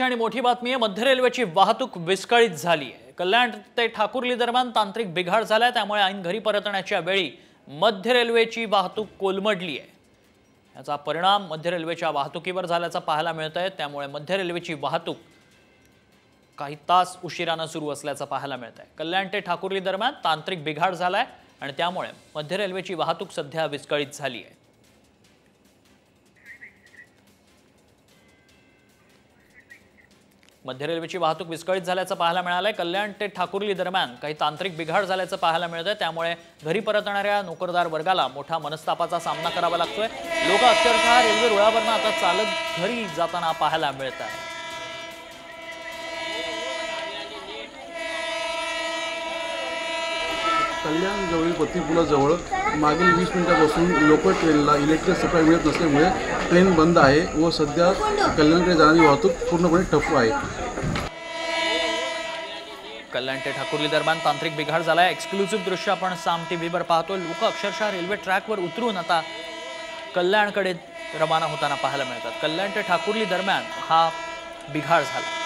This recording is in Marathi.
महत्त्वाची आणि मोठी बातमी आहे। मध्य रेल्वेची वाहतूक विस्कळीत झाली आहे। कल्याण ते ठाकुर्ली दरम्यान तांत्रिक बिघाड झालाय, त्यामुळे ऐन घरी परतण्याच्या वेळी मध्य रेल्वेची वाहतूक कोलमडली आहे। याचा परिणाम मध्य रेल्वेच्या वाहतुकीवर झाल्याचा पाहायला मिळतंय। त्यामुळे मध्य रेल्वेची वाहतूक काही तास उशिराने सुरू असल्याचं पाहायला मिळतंय। कल्याण ते ठाकुर्ली दरम्यान तांत्रिक बिघाड झालाय आणि त्यामुळे मध्य रेल्वेची वाहतूक सध्या विस्कळीत झाली आहे। मध्य रेल्वेची वाहतूक विस्कळीत झाल्याचं पाहायला मिळालंय। कल्याण ते ठाकुर्ली दरम्यान काही तांत्रिक बिघाड झाल्याचं पाहायला मिळतंय, त्यामुळे घरी परतणाऱ्या नोकरदार वर्गाला मोठा मनस्तापाचा सामना करावा लागतोय। लोक अक्षरशः रेल्वे रुळावरनं आता चालत घरी जाताना पाहायला मिळत आहे। कल्याण जवळील पत्ती पुलाजवळ मागील 20 मिनिटांपासून लोकल ट्रेनला इलेक्ट्रिक सप्लाय मिळत नसल्यामुळे ट्रेन बंद आहे व सध्या कल्याणकडे जाणारी वाहतूक पूर्णपणे ठप्प आहे। कल्याण ते ठाकुर्ली दरम्यान तांत्रिक बिघाड झालाय। एक्सक्लुसिव्ह दृश्य आपण साम टीव्हीवर पाहतो। लोक अक्षरशः रेल्वे ट्रॅकवर उतरून आता कल्याणकडे रवाना होताना पाहायला मिळतात। कल्याण ते ठाकुर्ली दरम्यान हा बिघाड झाला।